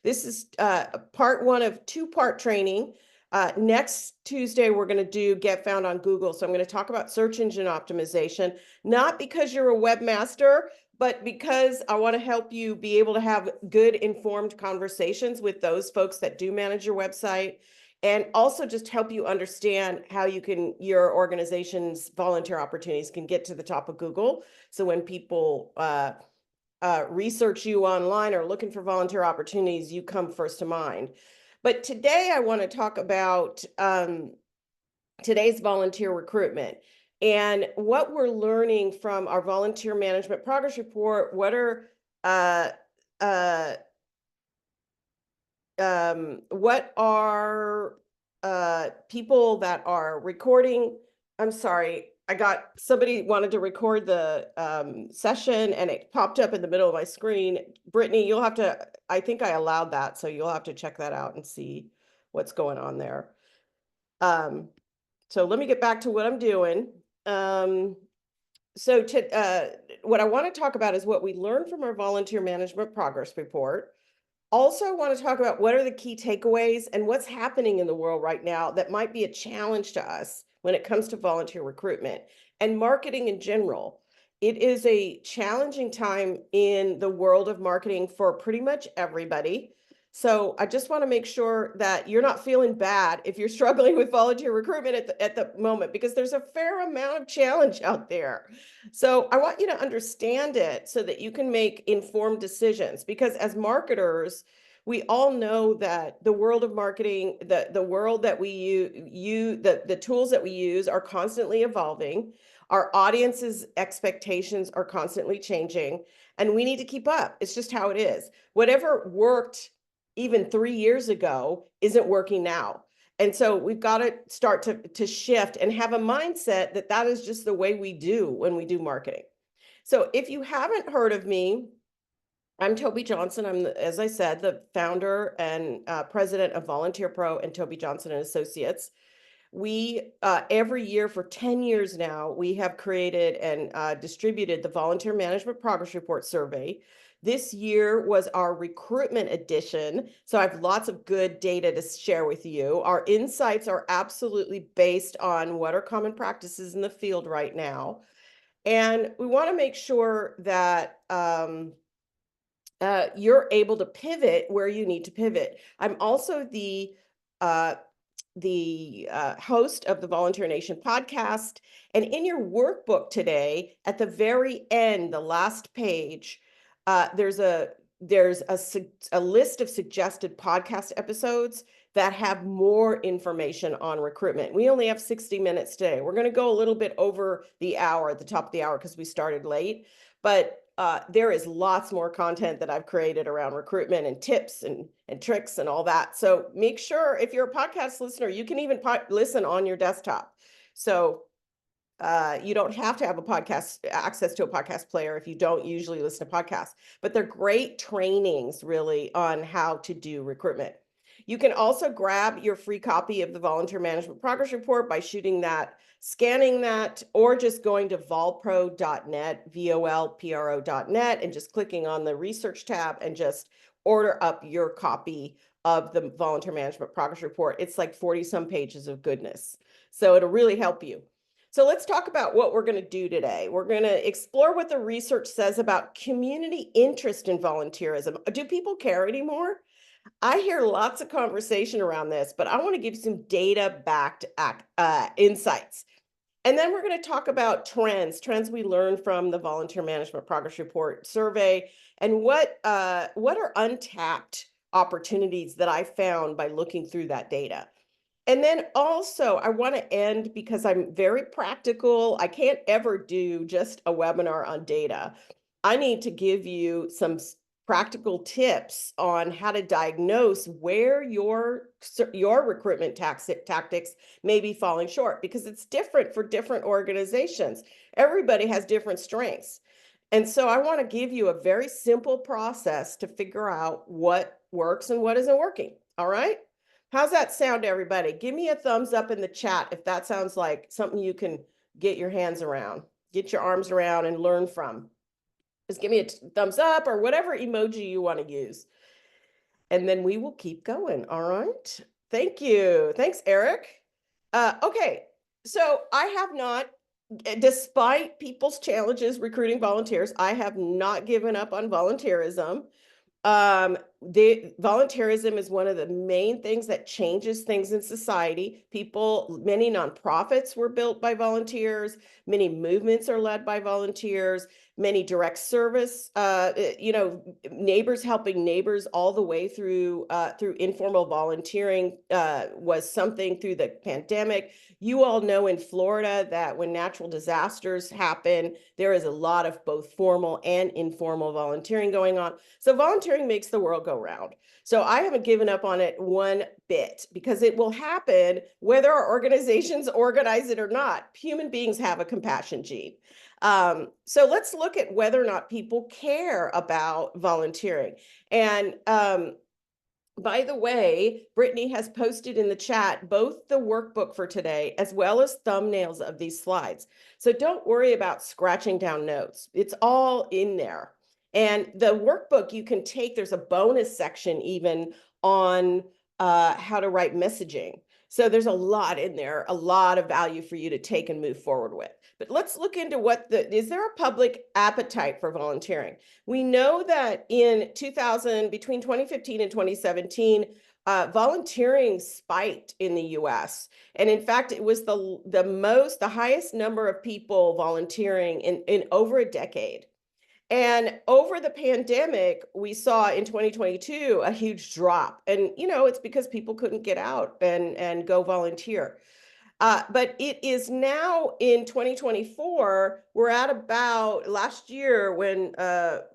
This is part one of two-part training. Next Tuesday, we're going to do Get Found on Google. So I'm going to talk about search engine optimization, not because you're a webmaster, but because I want to help you be able to have good informed conversations with those folks that do manage your website, and also just help you understand how your organization's volunteer opportunities can get to the top of Google. So when people research you online or looking for volunteer opportunities, you come first to mind. But today I want to talk about today's volunteer recruitment and what we're learning from our volunteer management progress report. What are uh, uh, people that are recording? I'm sorry, I got somebody wanted to record the session and it popped up in the middle of my screen. Brittany, you'll have to, I think I allowed that, so you'll have to check that out and see what's going on there. So let me get back to what I'm doing. So what I want to talk about is what we learned from our volunteer management progress report. Also want to talk about what are the key takeaways and what's happening in the world right now that might be a challenge to us when it comes to volunteer recruitment and marketing in general. It is a challenging time in the world of marketing for pretty much everybody. So I just want to make sure that you're not feeling bad if you're struggling with volunteer recruitment at the moment, because there's a fair amount of challenge out there. So I want you to understand it so that you can make informed decisions, because as marketers, we all know that the world of marketing, the world that we use, the tools that we use are constantly evolving. Our audience's expectations are constantly changing, and we need to keep up. It's just how it is. Whatever worked even 3 years ago isn't working now. And so we've got to start to shift and have a mindset that that is just the way we do when we do marketing. So if you haven't heard of me, I'm Toby Johnson. I'm, as I said, the founder and president of Volunteer Pro and Toby Johnson and Associates. We, every year for 10 years now, we have created and distributed the Volunteer Management Progress Report survey. This year was our recruitment edition, so I have lots of good data to share with you. Our insights are absolutely based on what are common practices in the field right now. And we want to make sure that you're able to pivot where you need to pivot. I'm also the host of the Volunteer Nation podcast. And in your workbook today, at the very end, the last page, there's a list of suggested podcast episodes that have more information on recruitment. We only have 60 minutes today. We're going to go a little bit over the hour at the top of the hour because we started late, but there is lots more content that I've created around recruitment and tips and tricks and all that. So make sure, if you're a podcast listener, you can even listen on your desktop. So you don't have to have access to a podcast player if you don't usually listen to podcasts, but they're great trainings really on how to do recruitment. You can also grab your free copy of the Volunteer Management Progress Report by scanning that, or just going to volpro.net, volpro.net, and just clicking on the research tab and just order up your copy of the Volunteer Management Progress Report. It's like 40 some pages of goodness. So it'll really help you. So let's talk about what we're going to do today. We're going to explore what the research says about community interest in volunteerism. Do people care anymore? I hear lots of conversation around this, but I want to give some data-backed insights. And then we're going to talk about trends we learned from the Volunteer Management Progress Report survey, and what are untapped opportunities that I found by looking through that data. And then also, I want to end, because I'm very practical. I can't ever do just a webinar on data. I need to give you some practical tips on how to diagnose where your recruitment tactics may be falling short, because it's different for different organizations. Everybody has different strengths. And so I want to give you a very simple process to figure out what works and what isn't working. All right? How's that sound, everybody? Give me a thumbs up in the chat if that sounds like something you can get your hands around, get your arms around, and learn from. Just give me a thumbs up or whatever emoji you want to use. and then we will keep going. All right. Thank you. Thanks, Eric. Okay. So I have not, despite people's challenges recruiting volunteers, I have not given up on volunteerism. The volunteerism is one of the main things that changes things in society. Many nonprofits were built by volunteers, many movements are led by volunteers, many direct service, neighbors helping neighbors all the way through informal volunteering was something through the pandemic. You all know in Florida that when natural disasters happen, there is a lot of both formal and informal volunteering going on. So volunteering makes the world go round. So I haven't given up on it one bit, because it will happen whether our organizations organize it or not. Human beings have a compassion gene. So let's look at whether or not people care about volunteering. And by the way, Brittany has posted in the chat both the workbook for today as well as thumbnails of these slides. So don't worry about scratching down notes. It's all in there. And the workbook you can take, there's a bonus section even on how to write messaging. So there's a lot in there, a lot of value for you to take and move forward with. But let's look into is there a public appetite for volunteering? We know that between 2015 and 2017, volunteering spiked in the US. And in fact, it was the highest number of people volunteering in over a decade. And over the pandemic, we saw in 2022 a huge drop. And, it's because people couldn't get out and go volunteer. But it is now in 2024, we're at about last year when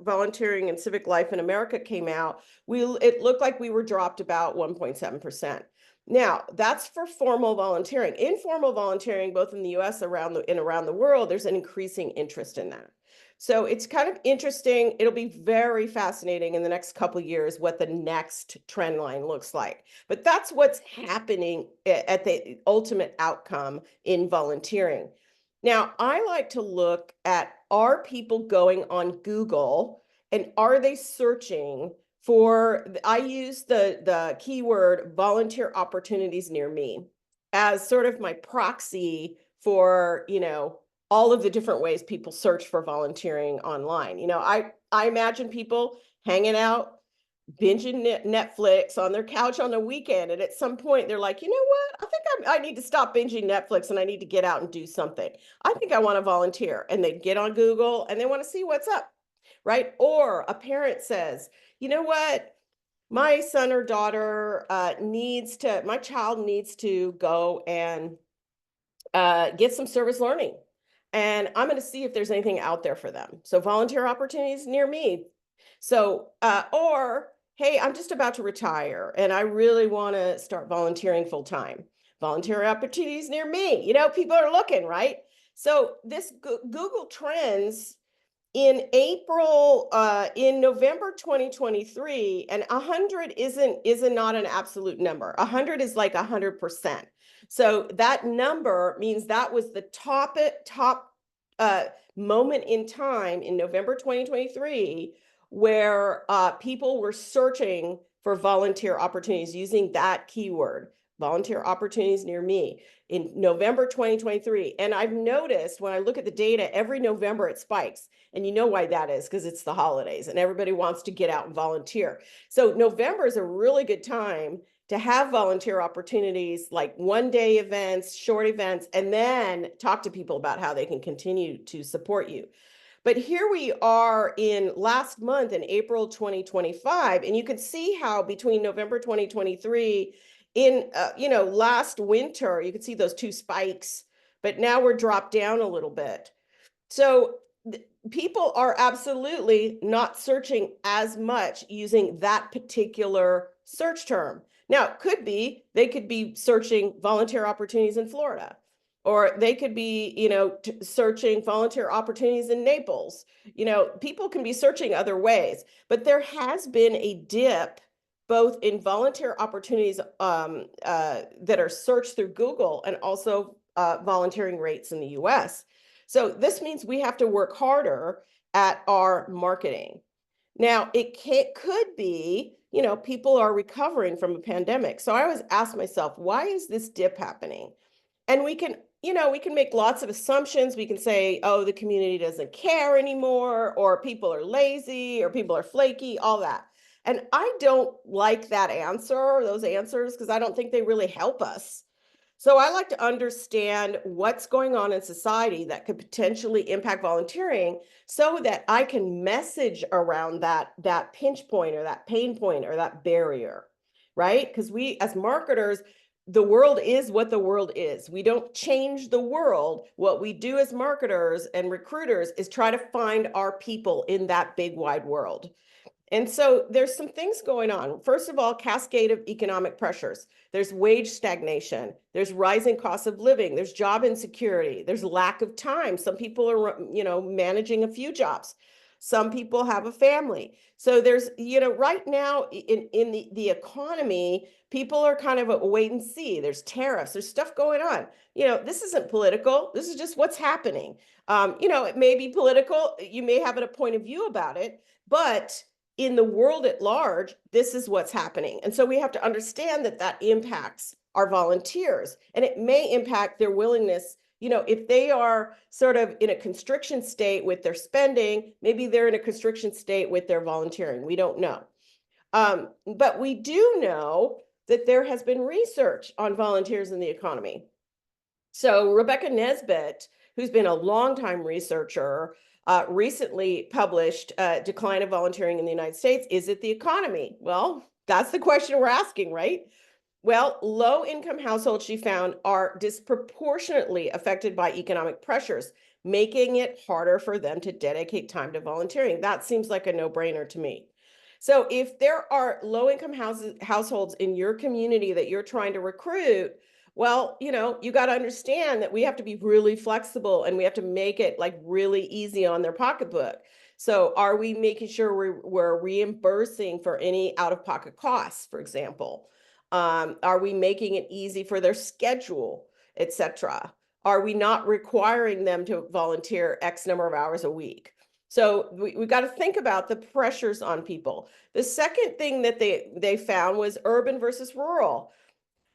Volunteering and Civic Life in America came out, it looked like we were dropped about 1.7%. Now, that's for formal volunteering. Informal volunteering, both in the US and around the world, there's an increasing interest in that. So it's kind of interesting. It'll be very fascinating in the next couple of years what the next trend line looks like. But that's what's happening at the ultimate outcome in volunteering. Now, I like to look at, are people going on Google and are they searching for, I use the keyword volunteer opportunities near me as sort of my proxy for, all of the different ways people search for volunteering online. I imagine people hanging out, binging Netflix on their couch on the weekend. And at some point they're like, you know what? I think I need to stop binging Netflix and I need to get out and do something. I think I want to volunteer. And they get on Google and they want to see what's up, right? Or a parent says, you know what? My son or daughter my child needs to go and get some service learning. And I'm going to see if there's anything out there for them. So volunteer opportunities near me. So, or, hey, I'm just about to retire and I really want to start volunteering full time. Volunteer opportunities near me. People are looking, right? So this Google Trends in November 2023, and 100 isn't not an absolute number. 100 is like 100%. So that number means that was the top moment in time in November 2023 where people were searching for volunteer opportunities using that keyword, volunteer opportunities near me, in November 2023. And I've noticed when I look at the data, every November it spikes. And you know why that is, because it's the holidays and everybody wants to get out and volunteer. So November is a really good time to have volunteer opportunities, like one-day events, short events, and then talk to people about how they can continue to support you. But here we are in last month in April 2025, and you can see how between November 2023 in last winter, you can see those two spikes, but now we're dropped down a little bit. So people are absolutely not searching as much using that particular search term. Now, they could be searching volunteer opportunities in Florida, or they could be, searching volunteer opportunities in Naples. People can be searching other ways, but there has been a dip both in volunteer opportunities that are searched through Google and also volunteering rates in the US. So this means we have to work harder at our marketing. Now, could be, people are recovering from a pandemic. So I always ask myself, why is this dip happening? And we can make lots of assumptions. We can say, oh, the community doesn't care anymore, or people are lazy, or people are flaky, all that. And I don't like those answers, because I don't think they really help us. So I like to understand what's going on in society that could potentially impact volunteering, so that I can message around that pinch point, or that pain point, or that barrier, right? Because we as marketers, the world is what the world is. We don't change the world. What we do as marketers and recruiters is try to find our people in that big wide world. And so there's some things going on. First of all, cascade of economic pressures. There's wage stagnation. There's rising costs of living. There's job insecurity. There's lack of time. Some people are, managing a few jobs. Some people have a family. So there's, right now in the economy, people are kind of a wait and see. There's tariffs. There's stuff going on. This isn't political. This is just what's happening. It may be political. You may have a point of view about it, but in the world at large, this is what's happening. And so we have to understand that impacts our volunteers, and it may impact their willingness. If they are sort of in a constriction state with their spending, maybe they're in a constriction state with their volunteering. We don't know. But we do know that there has been research on volunteers in the economy. So Rebecca Nesbitt, who's been a longtime researcher, recently published Decline of Volunteering in the United States. Is it the economy? Well, that's the question we're asking, right? Well, low-income households, she found, are disproportionately affected by economic pressures, making it harder for them to dedicate time to volunteering. That seems like a no-brainer to me. So if there are low-income households in your community that you're trying to recruit, well, you got to understand that we have to be really flexible, and we have to make it like really easy on their pocketbook. So are we making sure we're reimbursing for any out-of-pocket costs, for example? Are we making it easy for their schedule, etc.? Are we not requiring them to volunteer X number of hours a week? So we got to think about the pressures on people. The second thing that they found was urban versus rural.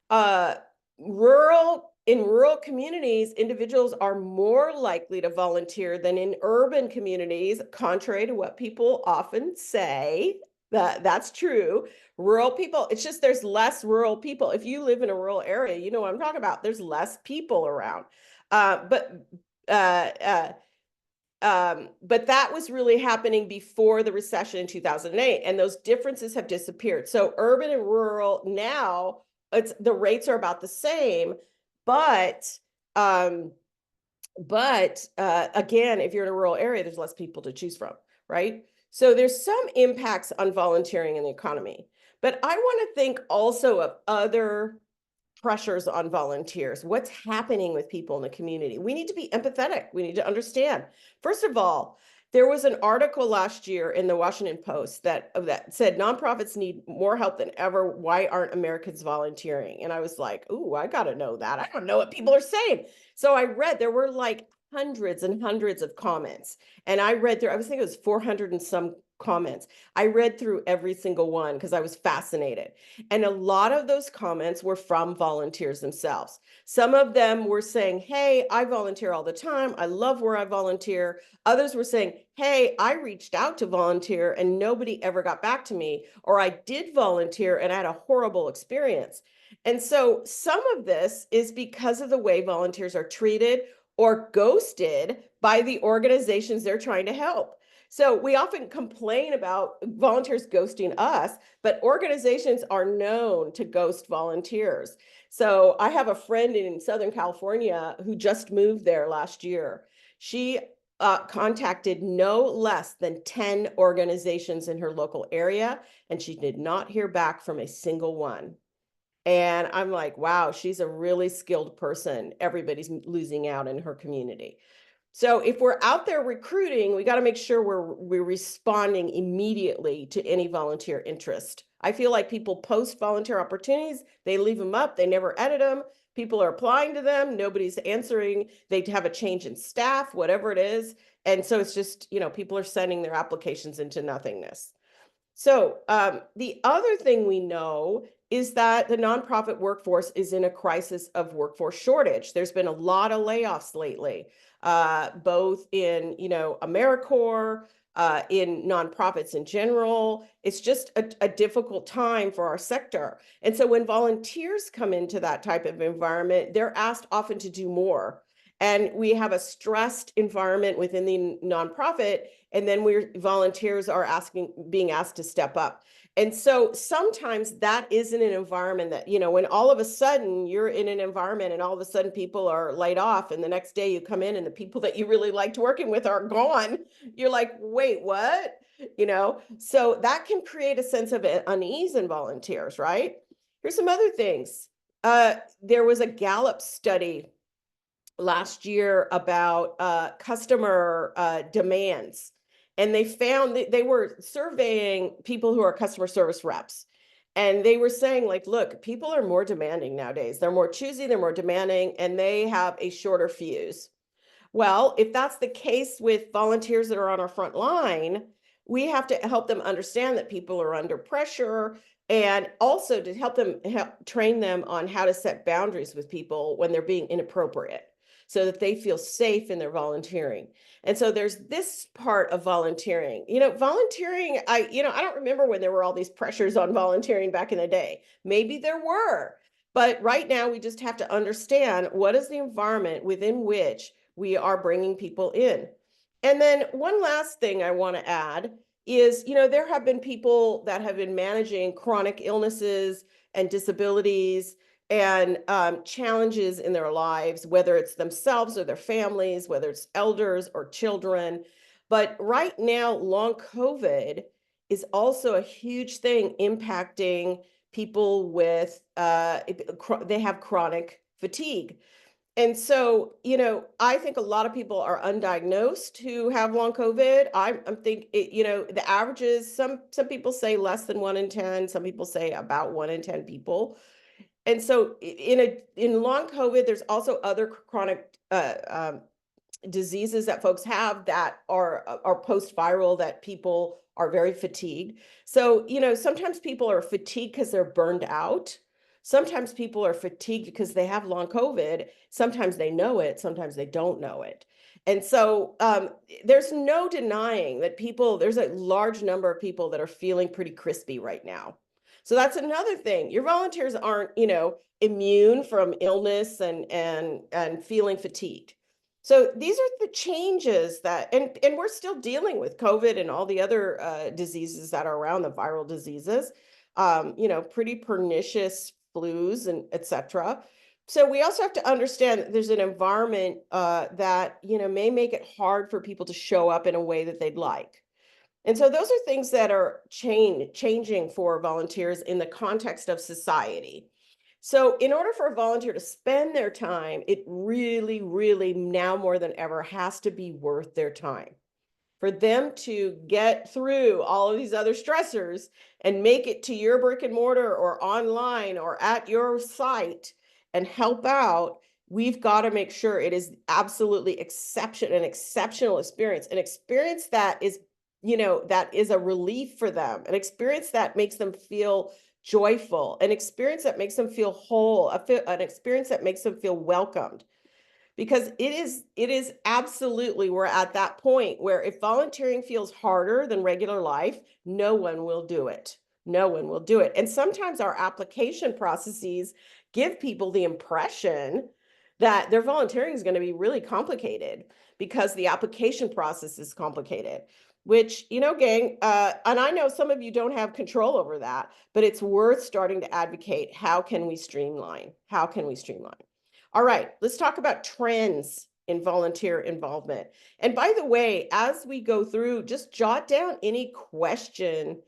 Uh, in rural communities, individuals are more likely to volunteer than in urban communities, contrary to what people often say. That's true. Rural people, it's just there's less rural people. If you live in a rural area, you know what I'm talking about. There's less people around. But that was really happening before the recession in 2008, and those differences have disappeared. So urban and rural now, the rates are about the same, but again, if you're in a rural area, there's less people to choose from, right? So there's some impacts on volunteering in the economy, but I want to think also of other pressures on volunteers. What's happening with people in the community? We need to be empathetic. We need to understand. First of all, there was an article last year in the Washington Post that said nonprofits need more help than ever. Why aren't Americans volunteering? And I was like, ooh, I got to know that. I don't know what people are saying. So I read, there were like hundreds and hundreds of comments. And I read through, I was thinking it was 400 and some comments. I read through every single one because I was fascinated. And a lot of those comments were from volunteers themselves. Some of them were saying, hey, I volunteer all the time. I love where I volunteer. Others were saying, hey, I reached out to volunteer and nobody ever got back to me. Or I did volunteer and I had a horrible experience. And so some of this is because of the way volunteers are treated or ghosted by the organizations they're trying to help. So we often complain about volunteers ghosting us, but organizations are known to ghost volunteers. So I have a friend in Southern California who just moved there last year. She contacted no less than 10 organizations in her local area, and she did not hear back from a single one. And I'm like, wow, she's a really skilled person. Everybody's losing out in her community. So if we're out there recruiting, we got to make sure we're responding immediately to any volunteer interest I feel like people post volunteer opportunities, they leave them up, they never edit them. People are applying to them, nobody's answering. They have a change in staff, whatever it is. And so it's just, people are sending their applications into nothingness. So the other thing we know is that the nonprofit workforce is in a crisis of workforce shortage. There's been a lot of layoffs lately, both in AmeriCorps, in nonprofits in general. It's just a difficult time for our sector. And so when volunteers come into that type of environment, they're asked often to do more. And we have a stressed environment within the nonprofit, and then volunteers are being asked to step up. And so sometimes that isn't an environment that, when all of a sudden you're in an environment and all of a sudden people are laid off, and the next day you come in and the people that you really liked working with are gone, you're like, wait, what? So that can create a sense of unease in volunteers, right? Here's some other things. There was a Gallup study last year about customer demands. And they found that they were surveying people who are customer service reps. And they were saying, like, look, people are more demanding nowadays. They're more choosy, they're more demanding, and they have a shorter fuse. Well, if that's the case with volunteers that are on our front line, we have to help them understand that people are under pressure, and also to help train them on how to set boundaries with people when they're being inappropriate, so that they feel safe in their volunteering. And so there's this part of volunteering. Volunteering, I don't remember when there were all these pressures on volunteering back in the day. Maybe there were, but right now we just have to understand what is the environment within which we are bringing people in. And then one last thing I want to add is, there have been people that have been managing chronic illnesses and disabilities and challenges in their lives, whether it's themselves or their families, whether it's elders or children. But right now, long COVID is also a huge thing impacting people with, they have chronic fatigue. And so, I think a lot of people are undiagnosed who have long COVID. I'm think the average is some people say less than 1 in 10, some people say about 1 in 10 people. And so in long COVID, there's also other chronic diseases that folks have that are post-viral, that people are very fatigued. So, sometimes people are fatigued because they're burned out. Sometimes people are fatigued because they have long COVID. Sometimes they know it, sometimes they don't know it. And so there's no denying that there's a large number of people that are feeling pretty crispy right now. So that's another thing. Your volunteers aren't, immune from illness and feeling fatigued. So these are the changes that, and we're still dealing with COVID and all the other diseases that are around, the viral diseases, pretty pernicious flus and etc. So we also have to understand that there's an environment that, may make it hard for people to show up in a way that they'd like. And so those are things that are changing for volunteers in the context of society. So in order for a volunteer to spend their time, it really, really now more than ever has to be worth their time. For them to get through all of these other stressors and make it to your brick and mortar or online or at your site and help out, we've got to make sure it is absolutely an exceptional experience, an experience that is, that is a relief for them, an experience that makes them feel joyful, an experience that makes them feel whole, an experience that makes them feel welcomed. Because it is absolutely, we're at that point where if volunteering feels harder than regular life, no one will do it. No one will do it. And sometimes our application processes give people the impression that their volunteering is going to be really complicated because the application process is complicated. Which, gang, and I know some of you don't have control over that, but it's worth starting to advocate. How can we streamline? How can we streamline? All right, let's talk about trends in volunteer involvement. And by the way, as we go through, just jot down any question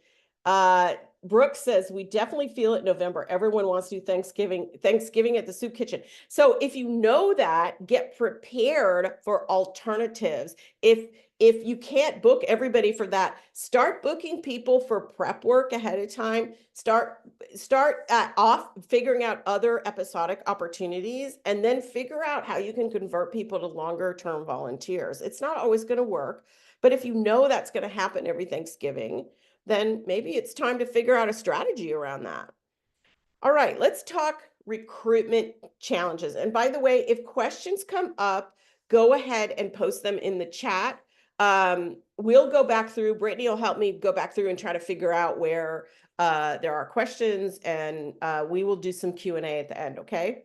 Brooke says, we definitely feel it in November. Everyone wants to do Thanksgiving at the soup kitchen. So if you know that, get prepared for alternatives. If you can't book everybody for that, start booking people for prep work ahead of time. Start off figuring out other episodic opportunities, and then figure out how you can convert people to longer term volunteers. It's not always going to work, but if you know that's going to happen every Thanksgiving, then maybe it's time to figure out a strategy around that. All right, let's talk recruitment challenges. And by the way, if questions come up, go ahead and post them in the chat. We'll go back through, Brittany will help me go back through and try to figure out where there are questions, and we will do some Q&A at the end, okay?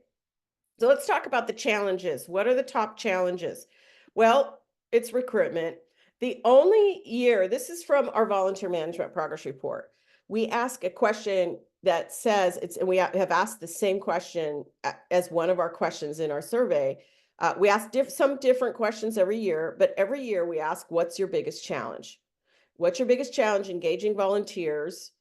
So let's talk about the challenges. What are the top challenges? Well, it's recruitment. The only year, this is from our volunteer management progress report. We ask a question that says and we have asked the same question as one of our questions in our survey. We ask some different questions every year, but every year we ask, what's your biggest challenge? What's your biggest challenge engaging volunteers?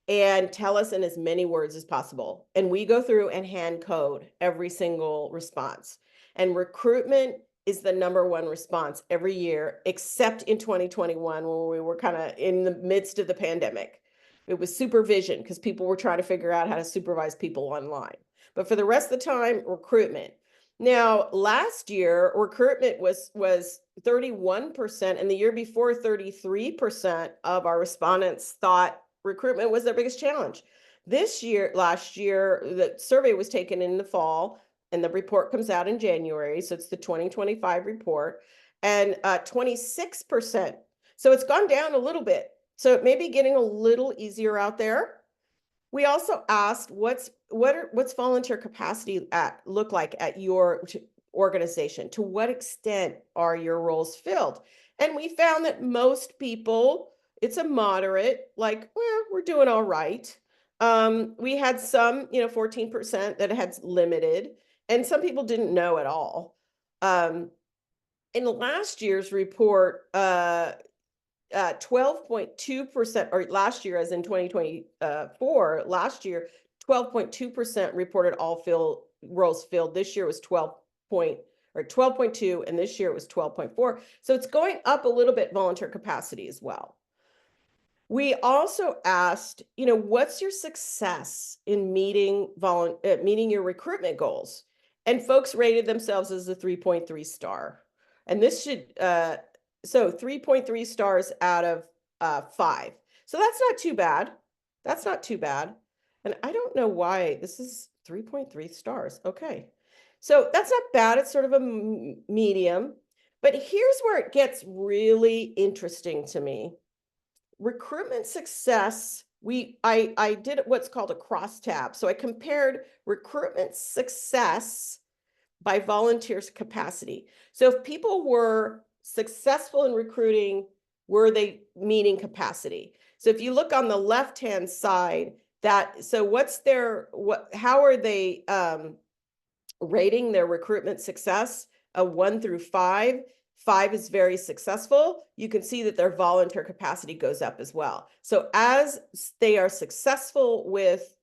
And tell us in as many words as possible. And we go through and hand code every single response. And recruitment is the #1 response every year, except in 2021, when we were kind of in the midst of the pandemic. It was supervision, because people were trying to figure out how to supervise people online. But for the rest of the time, recruitment. Now, last year, recruitment was 31%, and the year before, 33% of our respondents thought recruitment was their biggest challenge. Last year, the survey was taken in the fall, and the report comes out in January. So it's the 2025 report, and 26%. So it's gone down a little bit. So it may be getting a little easier out there. We also asked, what's volunteer capacity look like at your organization? To what extent are your roles filled? And we found that most people, it's a moderate, like, well, we're doing all right. We had some, 14% that had limited, and some people didn't know at all. In last year's report, 12.2%, or last year, as in 2024, last year, 12.2% reported all roles filled. This year was 12.2, and this year it was 12.4. So it's going up a little bit, volunteer capacity as well. We also asked, what's your success in meeting your recruitment goals? And folks rated themselves as a 3.3 star. And this should, so 3.3 stars out of 5. So that's not too bad. That's not too bad. And I don't know why this is 3.3 stars. Okay. So that's not bad. It's sort of a medium. But here's where it gets really interesting to me. Recruitment success, I did what's called a crosstab. So I compared recruitment success by volunteers' capacity. So if people were successful in recruiting, were they meeting capacity? So if you look on the left-hand side, how are they rating their recruitment success? A 1 through 5. 5 is very successful. You can see that their volunteer capacity goes up as well. So as they are successful with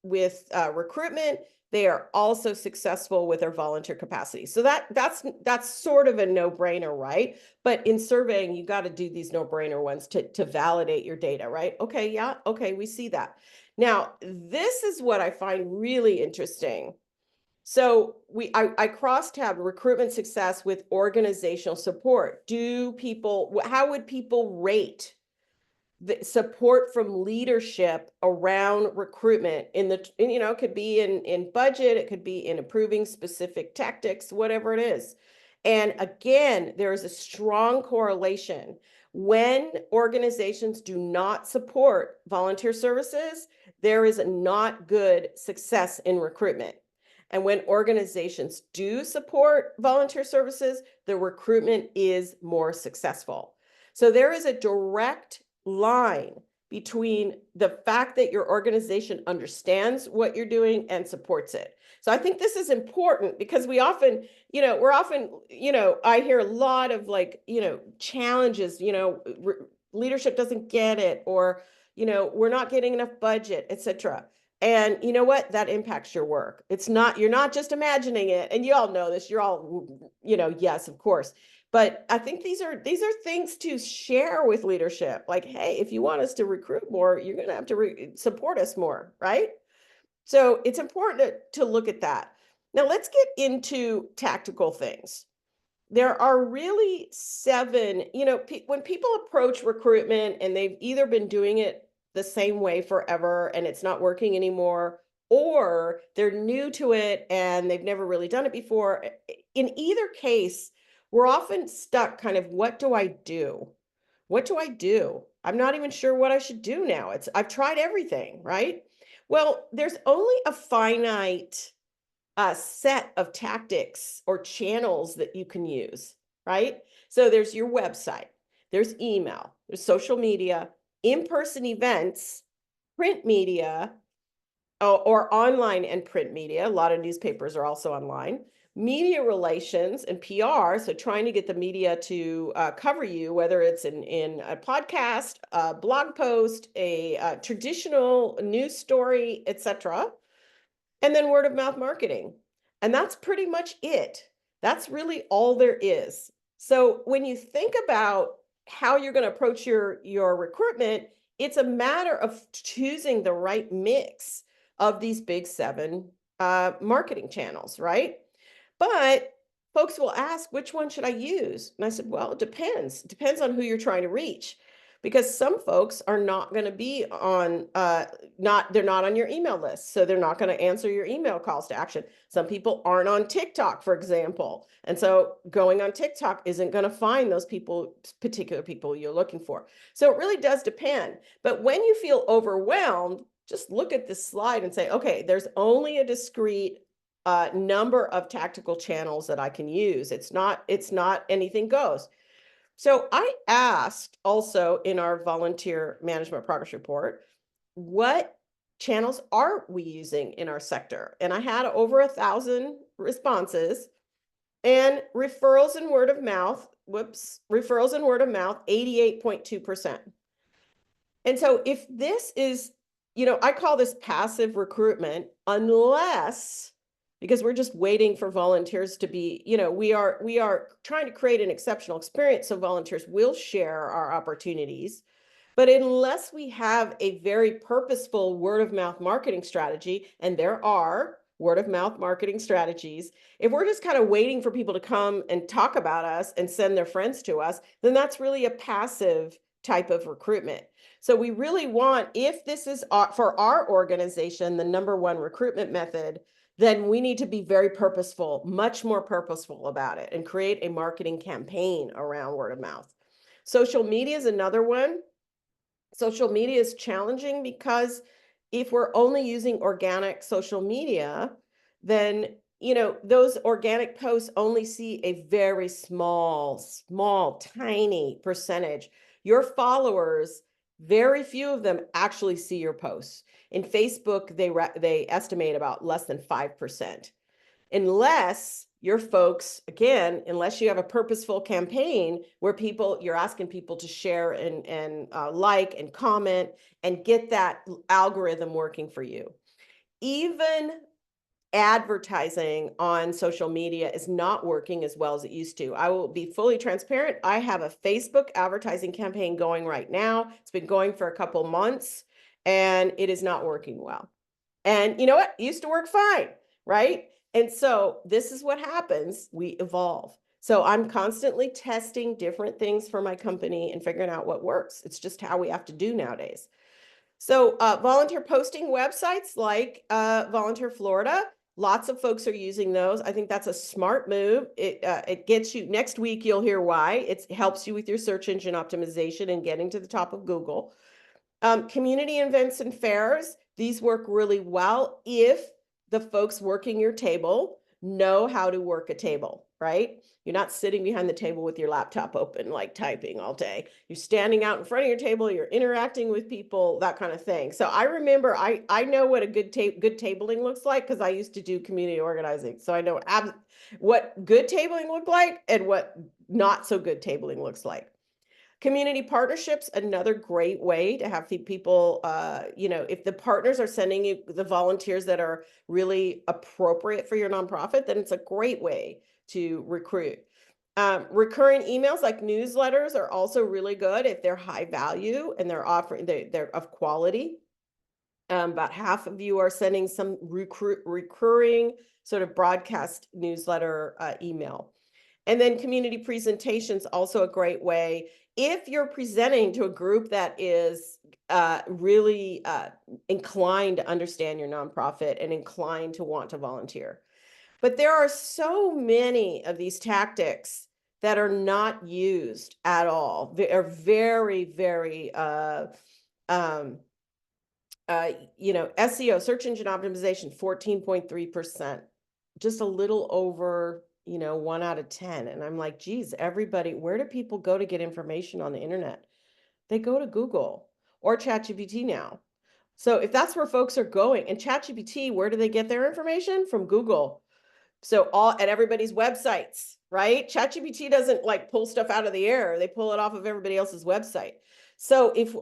recruitment, they are also successful with their volunteer capacity. So that's sort of a no-brainer, right? But in surveying, you got to do these no-brainer ones to validate your data, right? Okay, yeah, okay, we see that. Now, this is what I find really interesting. So I cross-tab recruitment success with organizational support. How would people rate the support from leadership around recruitment it could be in budget, it could be in improving specific tactics, whatever it is. And again, there is a strong correlation. When organizations do not support volunteer services, there is not good success in recruitment. And when organizations do support volunteer services, the recruitment is more successful. So there is a direct line between the fact that your organization understands what you're doing and supports it. So I think this is important, because I hear a lot of challenges, leadership doesn't get it, or we're not getting enough budget, etc. And you know what? That impacts your work. You're not just imagining it. And you all know this. You're all, yes, of course. But I think these are things to share with leadership. Like, hey, if you want us to recruit more, you're going to have to support us more, right? So it's important to look at that. Now let's get into tactical things. There are really 7, when people approach recruitment and they've either been doing it the same way forever and it's not working anymore, or they're new to it and they've never really done it before. In either case, we're often stuck kind of, what do I do? What do I do? I'm not even sure what I should do now. I've tried everything, right? Well, there's only a finite set of tactics or channels that you can use, right? So there's your website, there's email, there's social media, in-person events, print media, or online and print media. A lot of newspapers are also online. Media relations and PR, so trying to get the media to cover you, whether it's in a podcast, a blog post, a traditional news story, etc. And then word of mouth marketing. And that's pretty much it. That's really all there is. So when you think about how you're going to approach your recruitment, it's a matter of choosing the right mix of these big 7 marketing channels, right? But folks will ask, which one should I use? And I said, well, it depends. It depends on who you're trying to reach. Because some folks are not going to be on, they're not on your email list. So they're not going to answer your email calls to action. Some people aren't on TikTok, for example. And so going on TikTok isn't going to find those particular people you're looking for. So it really does depend. But when you feel overwhelmed, just look at this slide and say, okay, there's only a discrete number of tactical channels that I can use. It's not anything goes. So I asked also in our volunteer management progress report, what channels are we using in our sector? And I had over 1,000 responses, and referrals and word of mouth, 88.2%. And so if this is, I call this passive recruitment, unless, because we're just waiting for volunteers to be, we are trying to create an exceptional experience so volunteers will share our opportunities. But unless we have a very purposeful word of mouth marketing strategy, and there are word of mouth marketing strategies, if we're just kind of waiting for people to come and talk about us and send their friends to us, then that's really a passive type of recruitment. So we really want, if this is for our organization, the #1 recruitment method, then we need to be very purposeful, much more purposeful about it, and create a marketing campaign around word of mouth. Social media is another one. Social media is challenging because if we're only using organic social media, then those organic posts only see a very small, tiny percentage. Your followers, very few of them actually see your posts. In Facebook, they estimate about less than 5%. Unless your folks, again, unless you have a purposeful campaign where you're asking people to share and like and comment and get that algorithm working for you. Even advertising on social media is not working as well as it used to. I will be fully transparent. I have a Facebook advertising campaign going right now. It's been going for a couple months and it is not working well. And you know what? It used to work fine, right? And so this is what happens. We evolve. So I'm constantly testing different things for my company and figuring out what works. It's just how we have to do nowadays. So volunteer posting websites like Volunteer Florida, lots of folks are using those. I think that's a smart move. It gets you, next week you'll hear why. It helps you with your search engine optimization and getting to the top of Google. Community events and fairs, these work really well if the folks working your table know how to work a table, right? You're not sitting behind the table with your laptop open, like typing all day. You're standing out in front of your table, you're interacting with people, that kind of thing. So I remember, I know what a good tabling looks like because I used to do community organizing. So I know what good tabling looked like and what not so good tabling looks like. Community partnerships, another great way to have people, if the partners are sending you the volunteers that are really appropriate for your nonprofit, then it's a great way to recruit. Recurring emails like newsletters are also really good if they're high value and they're of quality. About half of you are sending some recurring sort of broadcast newsletter email. And then community presentations, also a great way. If you're presenting to a group that is really inclined to understand your nonprofit and inclined to want to volunteer. But there are so many of these tactics that are not used at all. They are very, very SEO, search engine optimization, 14.3%, just a little over, 1 out of 10. And I'm like, geez, everybody, where do people go to get information on the internet? They go to Google or ChatGPT now. So if that's where folks are going, and ChatGPT, where do they get their information? From Google. So all at everybody's websites, right? ChatGPT doesn't like pull stuff out of the air. They pull it off of everybody else's website. So if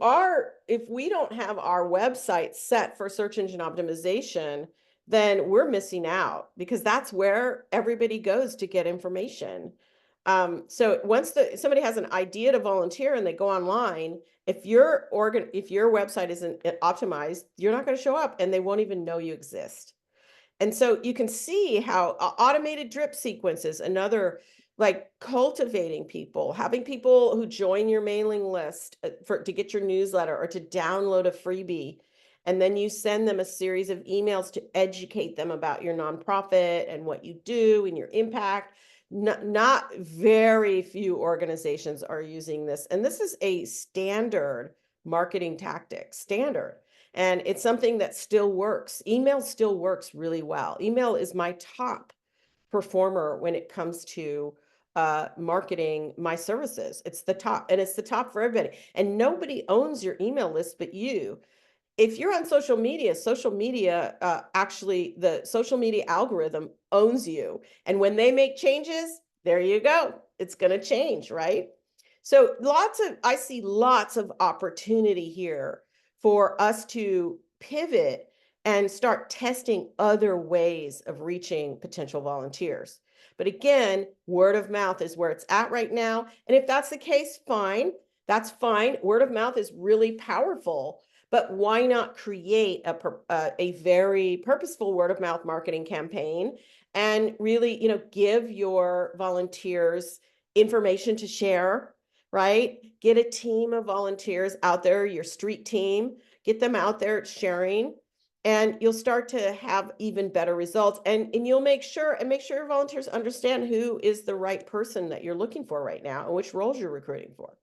we don't have our website set for search engine optimization, then we're missing out, because that's where everybody goes to get information. So once somebody has an idea to volunteer and they go online, if your website isn't optimized, you're not going to show up, and they won't even know you exist. And so you can see how automated drip sequences, another, like cultivating people, having people who join your mailing list to get your newsletter or to download a freebie. And then you send them a series of emails to educate them about your nonprofit and what you do and your impact. Not very few organizations are using this. And this is a standard marketing tactic, standard. And it's something that still works. Email still works really well. Email is my top performer when it comes to marketing my services. It's the top, and it's the top for everybody. And nobody owns your email list but you. If you're on social media, actually, the social media algorithm owns you. And when they make changes, there you go. It's going to change, right? So I see lots of opportunity here for us to pivot and start testing other ways of reaching potential volunteers. But again, word of mouth is where it's at right now. And if that's the case, fine. That's fine. Word of mouth is really powerful. But why not create a very purposeful word of mouth marketing campaign and really, give your volunteers information to share, right? Get a team of volunteers out there, your street team, get them out there sharing, and you'll start to have even better results. And you'll make sure your volunteers understand who is the right person that you're looking for right now and which roles you're recruiting for.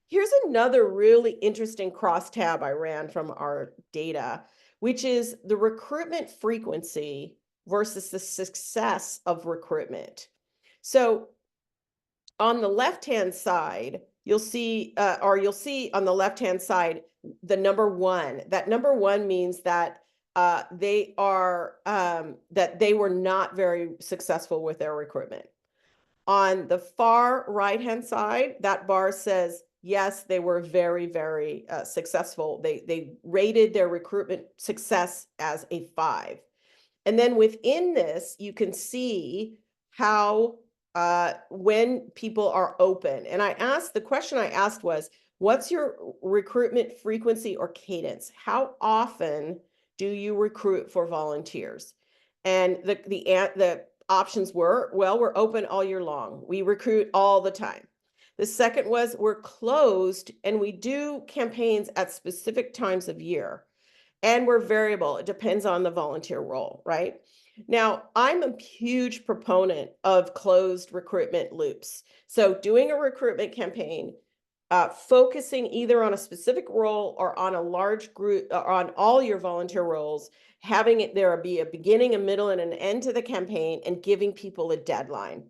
Here's another really interesting crosstab I ran from our data, which is the recruitment frequency versus the success of recruitment. So on the left-hand side, you'll see on the left-hand side, the number one. That number one means that they were not very successful with their recruitment. On the far right-hand side, that bar says, yes, they were very, very successful. They rated their recruitment success as a 5. And then within this, you can see how when people are open. And the question I asked was, what's your recruitment frequency or cadence? How often do you recruit for volunteers? And the options were, well, we're open all year long. We recruit all the time. The second was, we're closed and we do campaigns at specific times of year. And we're variable. It depends on the volunteer role, right? Now, I'm a huge proponent of closed recruitment loops. So doing a recruitment campaign, focusing either on a specific role or on a large group, or on all your volunteer roles, having there be a beginning, a middle, and an end to the campaign, and giving people a deadline.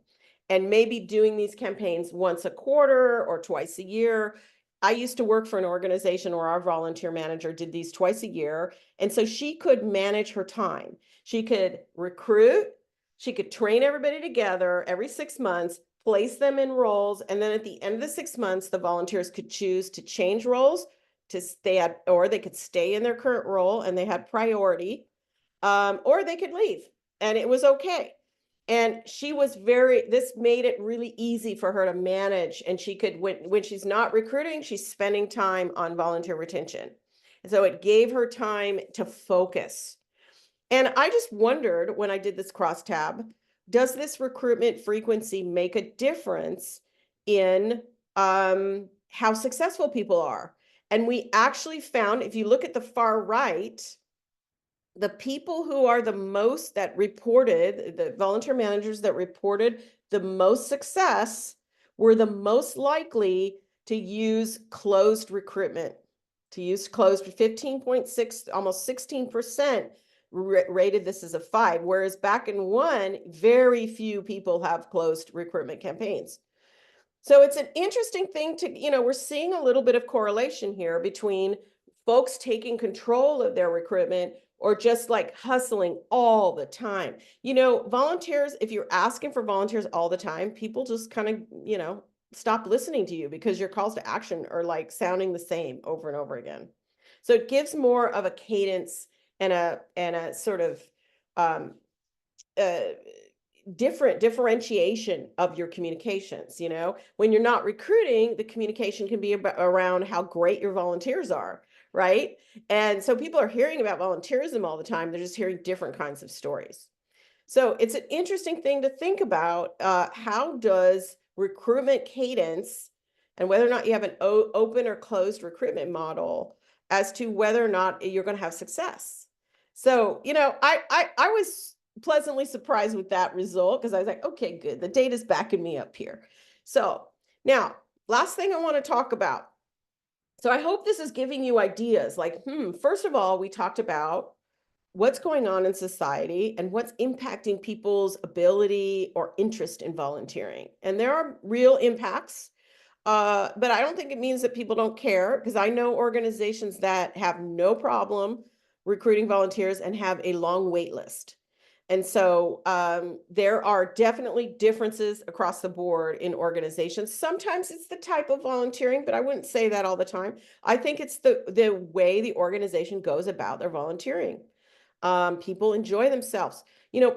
And maybe doing these campaigns once a quarter or twice a year. I used to work for an organization where our volunteer manager did these twice a year. And so she could manage her time. She could recruit, she could train everybody together every 6 months, place them in roles, and then at the end of the 6 months, the volunteers could choose to change roles to stay at, or they could stay in their current role and they had priority, or they could leave and it was okay. And she was this made it really easy for her to manage. And she could, when she's not recruiting, she's spending time on volunteer retention. And so it gave her time to focus. And I just wondered when I did this crosstab, does this recruitment frequency make a difference in how successful people are? And we actually found, if you look at the far right, the people who are the most that reported, the volunteer managers that reported the most success were the most likely to use closed recruitment, to use closed. 15.6, almost 16% rated this as a 5, whereas back in 1, very few people have closed recruitment campaigns. So it's an interesting thing to, we're seeing a little bit of correlation here between folks taking control of their recruitment or just like hustling all the time. Volunteers, if you're asking for volunteers all the time, people just kind of, stop listening to you because your calls to action are like sounding the same over and over again. So it gives more of a cadence and a sort of uh, differentiation of your communications. When you're not recruiting, the communication can be around how great your volunteers are, right? And so people are hearing about volunteerism all the time. They're just hearing different kinds of stories. So it's an interesting thing to think about. How does recruitment cadence and whether or not you have an open or closed recruitment model as to whether or not you're going to have success? So, I was pleasantly surprised with that result because I was like, okay, good. The data's backing me up here. So now, last thing I want to talk about. So I hope this is giving you ideas like, first of all, we talked about what's going on in society and what's impacting people's ability or interest in volunteering. And there are real impacts, but I don't think it means that people don't care, because I know organizations that have no problem recruiting volunteers and have a long wait list. And so there are definitely differences across the board in organizations. Sometimes it's the type of volunteering, but I wouldn't say that all the time. I think it's the way the organization goes about their volunteering. People enjoy themselves.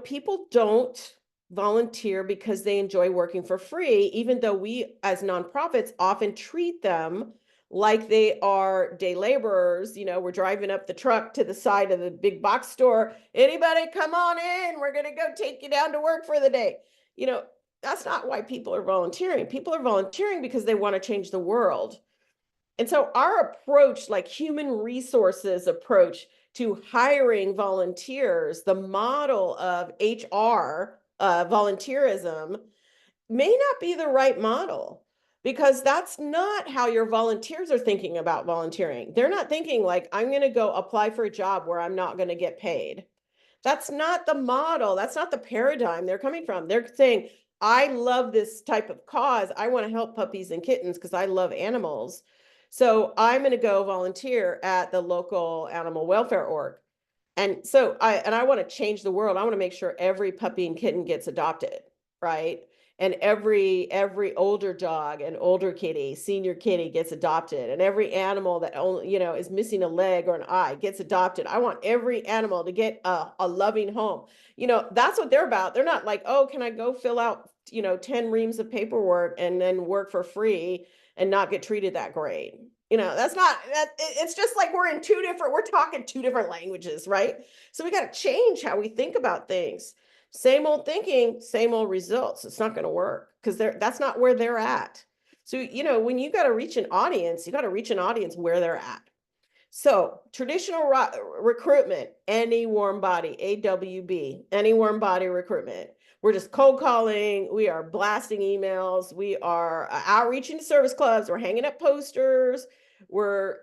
People don't volunteer because they enjoy working for free, even though we as nonprofits often treat them like they are day laborers. We're driving up the truck to the side of the big box store. Anybody come on in? We're going to go take you down to work for the day. That's not why people are volunteering. People are volunteering because they want to change the world. And so our approach, like human resources approach to hiring volunteers, the model of HR volunteerism may not be the right model, because that's not how your volunteers are thinking about volunteering. They're not thinking like, I'm going to go apply for a job where I'm not going to get paid. That's not the model. That's not the paradigm they're coming from. They're saying, I love this type of cause. I want to help puppies and kittens because I love animals. So I'm going to go volunteer at the local animal welfare org. And so I want to change the world. I want to make sure every puppy and kitten gets adopted, right? And every older dog and older kitty, senior kitty gets adopted, and every animal that only, is missing a leg or an eye gets adopted. I want every animal to get a loving home. That's what they're about. They're not like, oh, can I go fill out 10 reams of paperwork and then work for free and not get treated that great. That's not that. It's just like we're talking two different languages, right? So we got to change how we think about things. Same old thinking, same old results. It's not going to work because that's not where they're at. So, when you got to reach an audience, you got to reach an audience where they're at. So traditional recruitment, any warm body, AWB, any warm body recruitment. We're just cold calling. We are blasting emails. We are outreaching to service clubs. We're hanging up posters. We're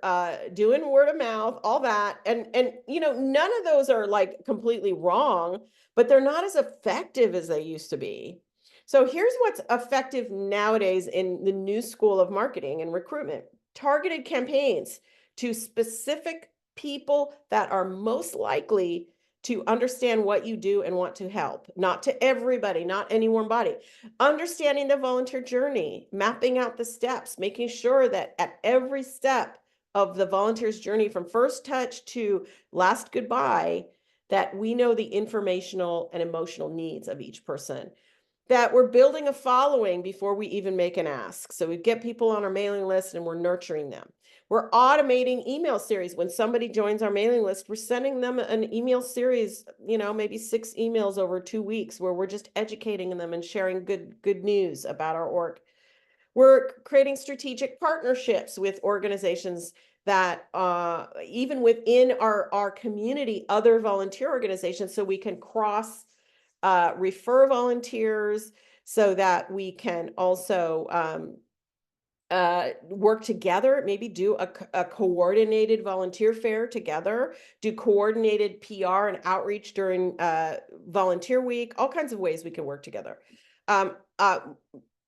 doing word of mouth, all that. And none of those are like completely wrong, but they're not as effective as they used to be. So here's what's effective nowadays in the new school of marketing and recruitment: targeted campaigns to specific people that are most likely to understand what you do and want to help. Not to everybody, not any one body. Understanding the volunteer journey, mapping out the steps, making sure that at every step of the volunteer's journey from first touch to last goodbye, that we know the informational and emotional needs of each person, that we're building a following before we even make an ask. So we get people on our mailing list and we're nurturing them. We're automating email series. When somebody joins our mailing list, we're sending them an email series, maybe 6 emails over 2 weeks, where we're just educating them and sharing good news about our org. We're creating strategic partnerships with organizations that even within our community, other volunteer organizations, so we can cross refer volunteers, so that we can also work together, maybe do a coordinated volunteer fair together, do coordinated PR and outreach during volunteer week, all kinds of ways we can work together. Um, uh,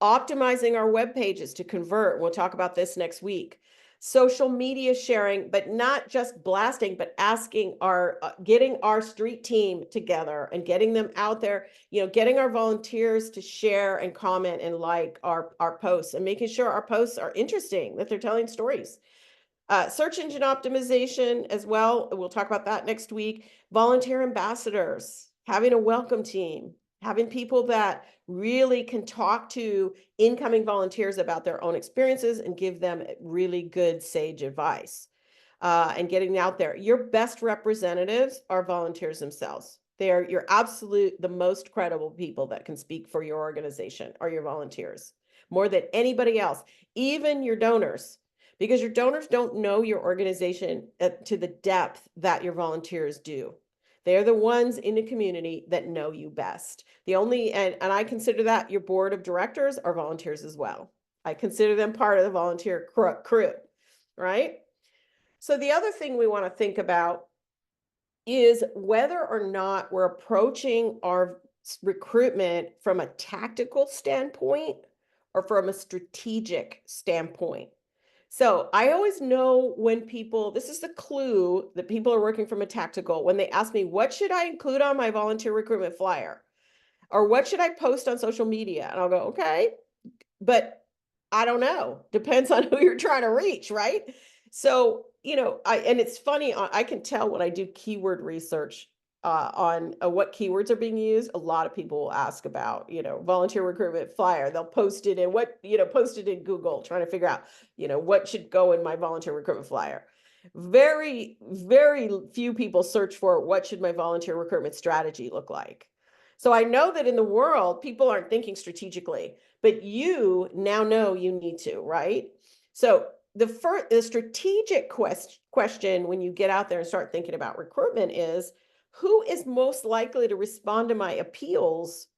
Optimizing our web pages to convert. We'll talk about this next week. Social media sharing, but not just blasting, but asking getting our street team together and getting them out there, getting our volunteers to share and comment and like our posts, and making sure our posts are interesting, that they're telling stories. Search engine optimization as well. We'll talk about that next week. Volunteer ambassadors, having a welcome team, having people that really can talk to incoming volunteers about their own experiences and give them really good sage advice, and getting out there. Your best representatives are volunteers themselves. They are the most credible people that can speak for your organization are your volunteers, more than anybody else, even your donors, because your donors don't know your organization to the depth that your volunteers do. They're the ones in the community that know you best. And I consider that your board of directors are volunteers as well. I consider them part of the volunteer crew, right? So the other thing we want to think about is whether or not we're approaching our recruitment from a tactical standpoint or from a strategic standpoint. So I always know when this is the clue that people are working from a tactical, when they ask me, what should I include on my volunteer recruitment flyer? Or what should I post on social media? And I'll go, okay, but I don't know. Depends on who you're trying to reach, right? So, and it's funny, I can tell when I do keyword research on what keywords are being used. A lot of people will ask about, volunteer recruitment flyer. They'll post it post it in Google, trying to figure out, what should go in my volunteer recruitment flyer. Very, very few people search for what should my volunteer recruitment strategy look like. So I know that in the world, people aren't thinking strategically, but you now know you need to, right? So the strategic question when you get out there and start thinking about recruitment is, who is most likely to respond to my appeals,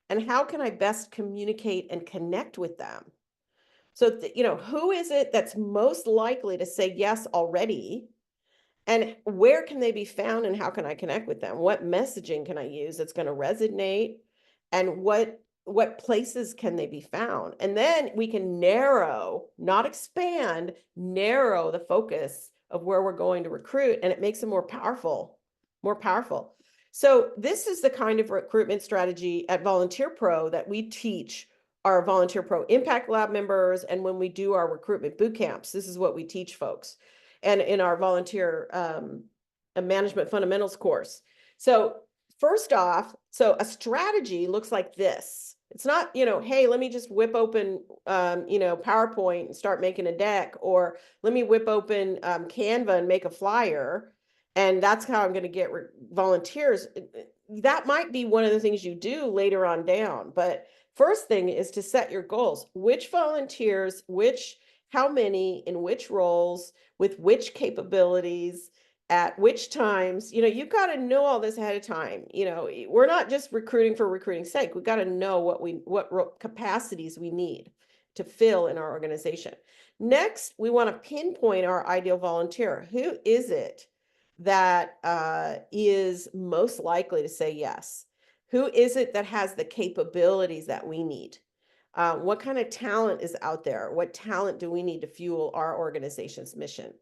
and how can I best communicate and connect with them? So, who is it that's most likely to say yes already? And where can they be found, and how can I connect with them? What messaging can I use that's going to resonate? And what places can they be found? And then we can narrow, not expand, narrow the focus of where we're going to recruit, and it makes it more powerful, more powerful. So this is the kind of recruitment strategy at Volunteer Pro that we teach our Volunteer Pro Impact Lab members. And when we do our recruitment boot camps, this is what we teach folks. And in our volunteer management fundamentals course. So first off, so a strategy looks like this. It's not, hey, let me just whip open, PowerPoint and start making a deck, or let me whip open Canva and make a flyer, and that's how I'm going to get volunteers. That might be one of the things you do later on down, but first thing is to set your goals. Which volunteers, how many, in which roles, with which capabilities, at which times. You've got to know all this ahead of time. We're not just recruiting for recruiting's sake. We've got to know what capacities we need to fill in our organization. Next, we want to pinpoint our ideal volunteer. Who is it that is most likely to say yes? Who is it that has the capabilities that we need? What kind of talent is out there? What talent do we need to fuel our organization's mission?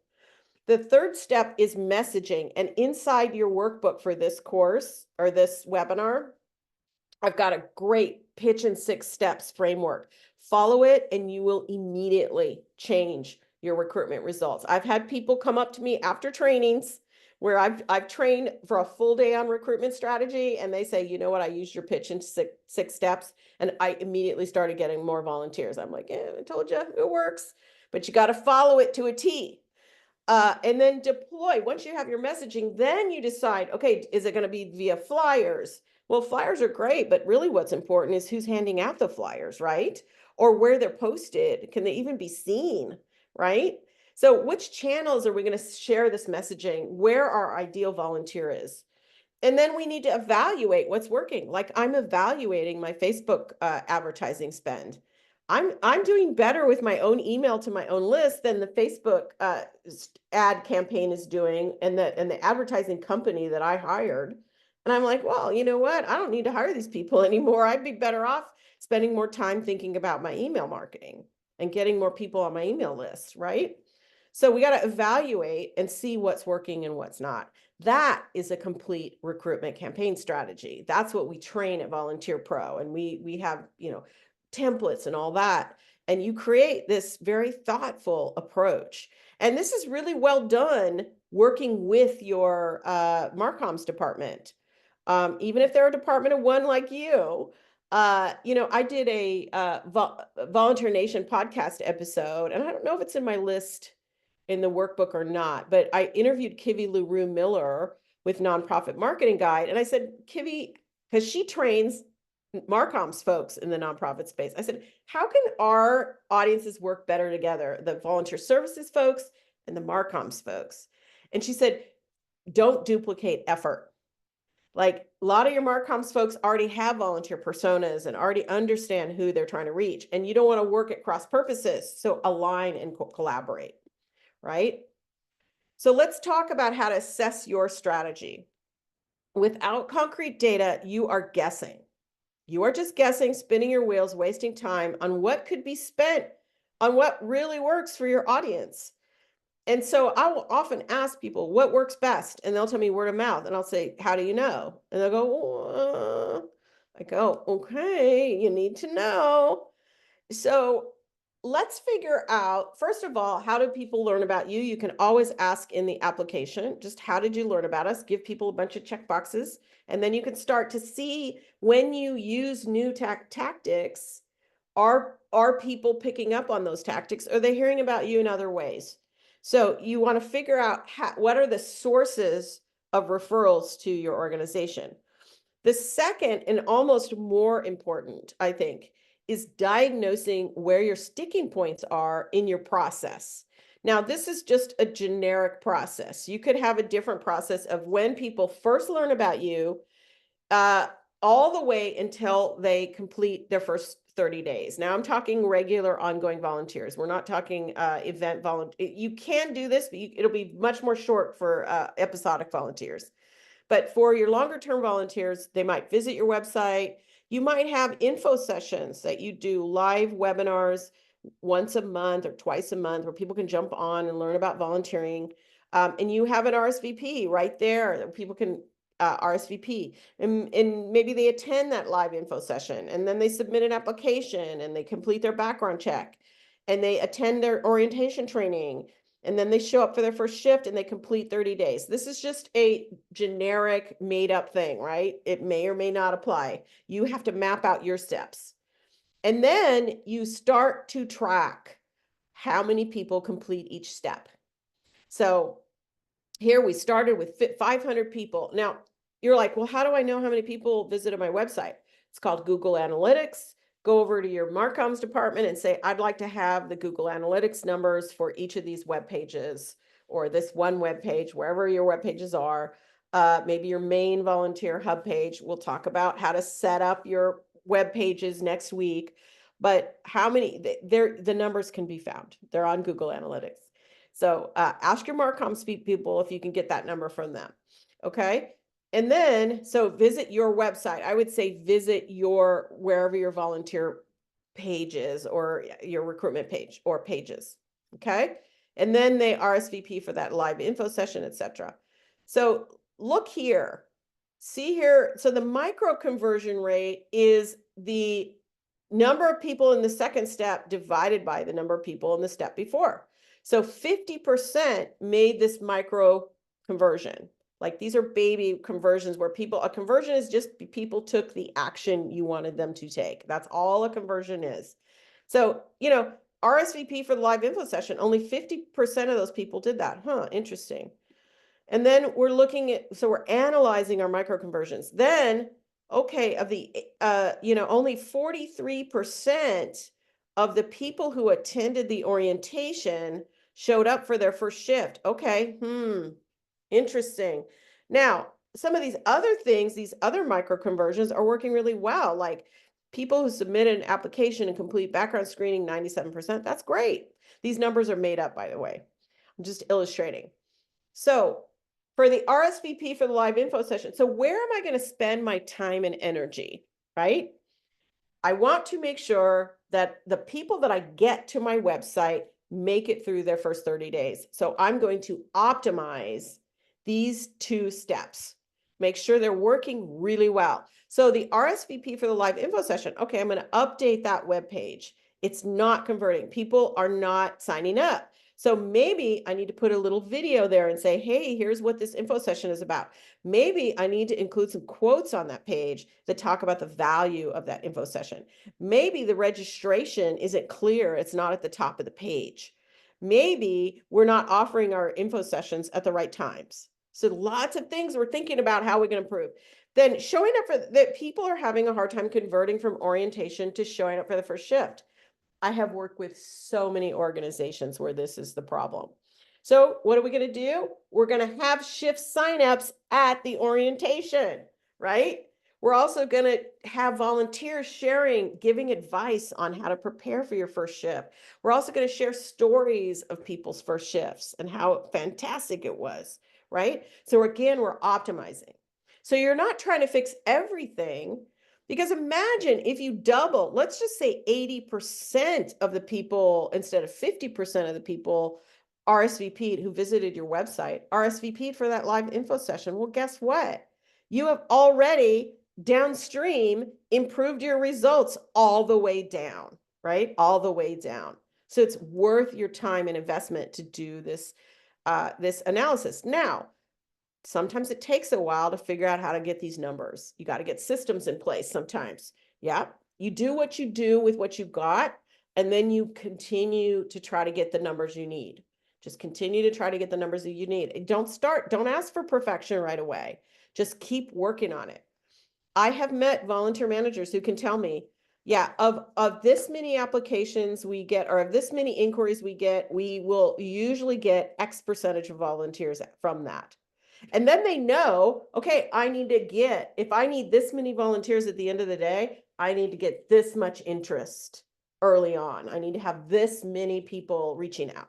The third step is messaging. And inside your workbook for this course or this webinar, I've got a great pitch in 6 steps framework. Follow it and you will immediately change your recruitment results. I've had people come up to me after trainings where I've trained for a full day on recruitment strategy, and they say, you know what, I used your pitch in six steps, and I immediately started getting more volunteers. I'm like, I told you it works, but you got to follow it to a T. And then deploy. Once you have your messaging, then you decide, okay, is it going to be via flyers? Well, flyers are great, but really what's important is who's handing out the flyers, right? Or where they're posted. Can they even be seen, right? So which channels are we going to share this messaging? Where our ideal volunteer is? And then we need to evaluate what's working. Like I'm evaluating my Facebook advertising spend. I'm doing better with my own email to my own list than the Facebook ad campaign is doing, and the advertising company that I hired. And I'm like, well, you know what? I don't need to hire these people anymore. I'd be better off spending more time thinking about my email marketing and getting more people on my email list, right? So we got to evaluate and see what's working and what's not. That is a complete recruitment campaign strategy. That's what we train at Volunteer Pro. And we have, templates and all that. And you create this very thoughtful approach. And this is really well done working with your Marcoms department. Even if they're a department of one like you, I did a Volunteer Nation podcast episode, and I don't know if it's in my list in the workbook or not, but I interviewed Kivi LaRue Miller with Nonprofit Marketing Guide. And I said, Kivi, because she trains Marcoms folks in the nonprofit space. I said, how can our audiences work better together? The volunteer services folks and the Marcoms folks. And she said, don't duplicate effort. Like a lot of your Marcoms folks already have volunteer personas and already understand who they're trying to reach. And you don't want to work at cross purposes. So align and collaborate. Right? So let's talk about how to assess your strategy. Without concrete data, you are guessing. You are just guessing, spinning your wheels, wasting time on what could be spent on what really works for your audience. And so I will often ask people, what works best? And they'll tell me word of mouth. And I'll say, how do you know? And they'll go, I go, okay, you need to know. So let's figure out, first of all, how do people learn about you? You can always ask in the application, just how did you learn about us? Give people a bunch of check boxes. And then you can start to see when you use new tactics, are people picking up on those tactics? Are they hearing about you in other ways? So you want to figure out what are the sources of referrals to your organization. The second and almost more important, I think, is diagnosing where your sticking points are in your process. Now, this is just a generic process. You could have a different process of when people first learn about you, all the way until they complete their first 30 days. Now, I'm talking regular ongoing volunteers. We're not talking event volunteer. You can do this, but it'll be much more short for episodic volunteers. But for your longer term volunteers, they might visit your website. You might have info sessions that you do live webinars once a month or twice a month where people can jump on and learn about volunteering. And you have an RSVP right there that people can RSVP. And maybe they attend that live info session and then they submit an application and they complete their background check and they attend their orientation training. And then they show up for their first shift and they complete 30 days. This is just a generic made up thing, right? It may or may not apply. You have to map out your steps. And then you start to track how many people complete each step. So here we started with 500 people. Now you're like, well, how do I know how many people visited my website? It's called Google Analytics. Go over to your Marcoms department and say, I'd like to have the Google Analytics numbers for each of these web pages or this one web page, wherever your web pages are. Maybe your main volunteer hub page. We'll talk about how to set up your web pages next week. But how many, the numbers can be found. They're on Google Analytics. So ask your Marcoms people if you can get that number from them. Okay. And then, so visit your website. I would say visit wherever your volunteer page is or your recruitment page or pages. Okay. And then they RSVP for that live info session, etc. So look here, see here. So the micro conversion rate is the number of people in the second step divided by the number of people in the step before. So 50% made this micro conversion. Like these are baby conversions where a conversion is just people took the action you wanted them to take. That's all a conversion is. So, RSVP for the live info session, only 50% of those people did that. Huh, interesting. And then we're looking at, so we're analyzing our micro conversions. Then, okay, of the, only 43% of the people who attended the orientation showed up for their first shift. Okay, interesting. Now, some of these other things, these other micro conversions are working really well. Like people who submitted an application and complete background screening, 97%. That's great. These numbers are made up, by the way. I'm just illustrating. So for the RSVP for the live info session, so where am I going to spend my time and energy, right? I want to make sure that the people that I get to my website make it through their first 30 days. So I'm going to optimize these two steps, make sure they're working really well. So the RSVP for the live info session, okay, I'm going to update that web page. It's not converting. People are not signing up. So maybe I need to put a little video there and say, hey, here's what this info session is about. Maybe I need to include some quotes on that page that talk about the value of that info session. Maybe the registration isn't clear. It's not at the top of the page. Maybe we're not offering our info sessions at the right times. So lots of things we're thinking about how we can improve. Then showing up for that, people are having a hard time converting from orientation to showing up for the first shift. I have worked with so many organizations where this is the problem. So what are we going to do? We're going to have shift signups at the orientation, right? We're also going to have volunteers sharing, giving advice on how to prepare for your first shift. We're also going to share stories of people's first shifts and how fantastic it was, right? So again, we're optimizing. So you're not trying to fix everything. Because imagine if you double, let's just say 80% of the people instead of 50% of the people RSVP'd who visited your website, RSVP'd for that live info session. Well, guess what? You have already downstream improved your results all the way down, right? All the way down. So it's worth your time and investment to do this, this analysis. Now, sometimes it takes a while to figure out how to get these numbers. You got to get systems in place sometimes. Yeah. You do what you do with what you got, and then you continue to try to get the numbers you need. Just continue to try to get the numbers that you need. Don't ask for perfection right away. Just keep working on it. I have met volunteer managers who can tell me, yeah, of this many applications we get, or of this many inquiries we get, we will usually get X percentage of volunteers from that. And then they know, okay, if I need this many volunteers at the end of the day, I need to get this much interest early on. I need to have this many people reaching out.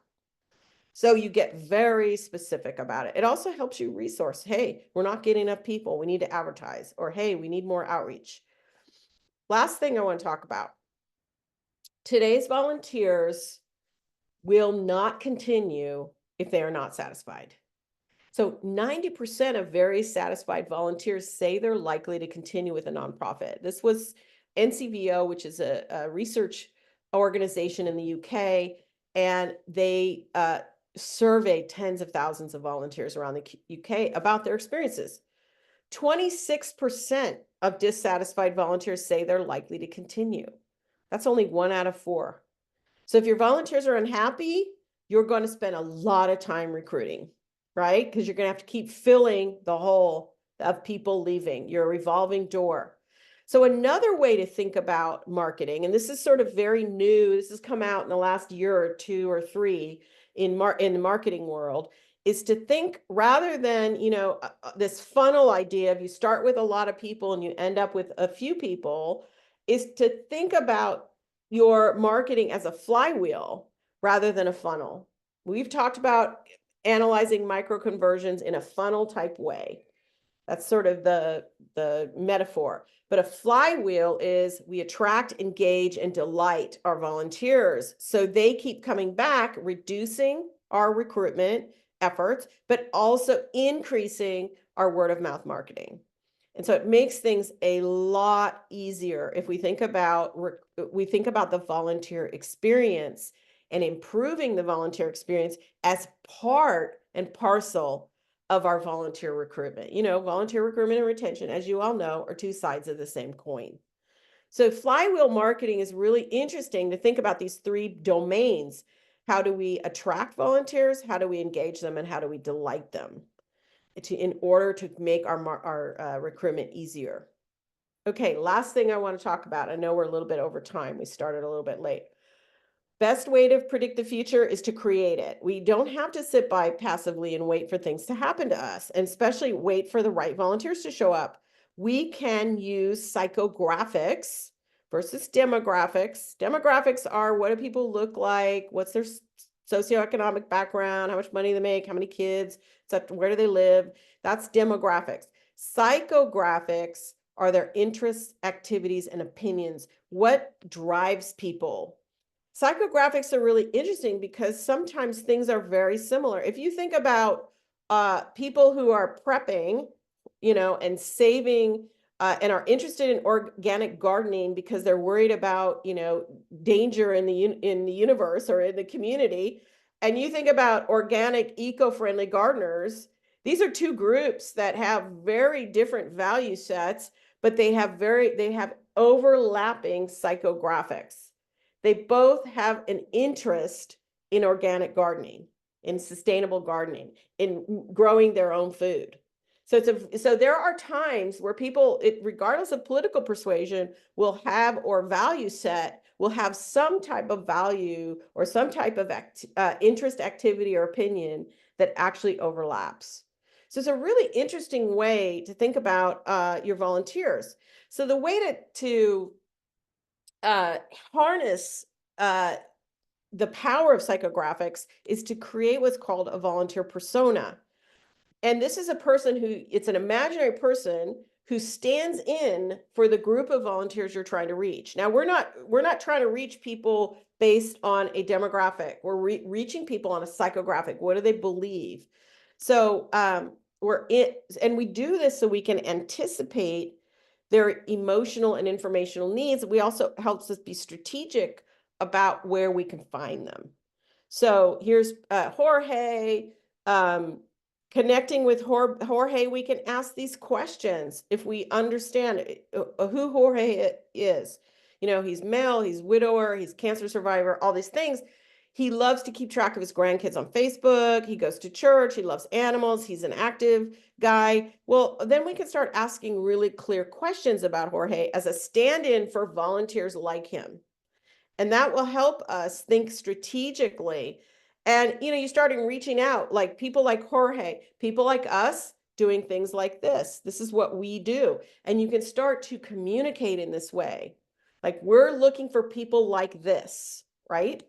So you get very specific about it. It also helps you resource. Hey, we're not getting enough people. We need to advertise. Or hey, we need more outreach. Last thing I want to talk about. Today's volunteers will not continue if they are not satisfied. So 90% of very satisfied volunteers say they're likely to continue with a nonprofit. This was NCVO, which is a research organization in the UK, and they surveyed tens of thousands of volunteers around the UK about their experiences. 26% of dissatisfied volunteers say they're likely to continue. That's only 1 out of 4. So if your volunteers are unhappy, you're going to spend a lot of time recruiting, right? Because you're going to have to keep filling the hole of people leaving. You're a revolving door. So another way to think about marketing, and this is sort of very new, this has come out in the last year or 2 or 3 in the marketing world, is to think rather than, this funnel idea of you start with a lot of people and you end up with a few people, is to think about your marketing as a flywheel rather than a funnel. We've talked about analyzing micro conversions in a funnel type way. That's sort of the metaphor. But a flywheel is we attract, engage, and delight our volunteers so they keep coming back, reducing our recruitment efforts, but also increasing our word of mouth marketing. And so it makes things a lot easier if we think about the volunteer experience and improving the volunteer experience as part and parcel of our volunteer recruitment. Volunteer recruitment and retention, as you all know, are two sides of the same coin. So flywheel marketing is really interesting to think about these three domains. How do we attract volunteers? How do we engage them? And how do we delight them in order to make our recruitment easier? Okay, last thing I want to talk about. I know we're a little bit over time. We started a little bit late. Best way to predict the future is to create it. We don't have to sit by passively and wait for things to happen to us, and especially wait for the right volunteers to show up. We can use psychographics versus demographics. Demographics are, what do people look like? What's their socioeconomic background? How much money they make? How many kids? Where do they live? That's demographics. Psychographics are their interests, activities, and opinions. What drives people? Psychographics are really interesting because sometimes things are very similar. If you think about people who are prepping, and saving, and are interested in organic gardening because they're worried about, danger in the universe or in the community, and you think about organic, eco-friendly gardeners, these are two groups that have very different value sets, but they have overlapping psychographics. They both have an interest in organic gardening, in sustainable gardening, in growing their own food. So there are times where people, regardless of political persuasion, will have, or value set, will have some type of value or some type of interest, activity, or opinion that actually overlaps. So it's a really interesting way to think about your volunteers. So the way to harness the power of psychographics is to create what's called a volunteer persona. And this is a person it's an imaginary person who stands in for the group of volunteers you're trying to reach. Now, we're not trying to reach people based on a demographic. We're reaching people on a psychographic. What do they believe? So and we do this so we can anticipate their emotional and informational needs. We also helps us be strategic about where we can find them. So here's Jorge. Connecting with Jorge, we can ask these questions if we understand who Jorge is. He's male, he's widower, he's cancer survivor, all these things. He loves to keep track of his grandkids on Facebook. He goes to church. He loves animals. He's an active guy. Well, then we can start asking really clear questions about Jorge as a stand-in for volunteers like him. And that will help us think strategically. And, you starting reaching out, like people like Jorge, people like us doing things like this. This is what we do. And you can start to communicate in this way. Like, we're looking for people like this, right?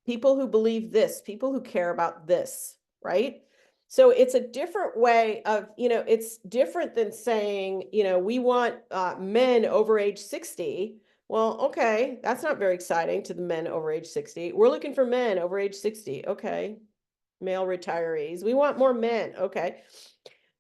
People who believe this, people who care about this, right? So it's a different way of, it's different than saying, we want men over age 60. Well, okay, that's not very exciting to the men over age 60. We're looking for men over age 60. Okay. Male retirees. We want more men. Okay.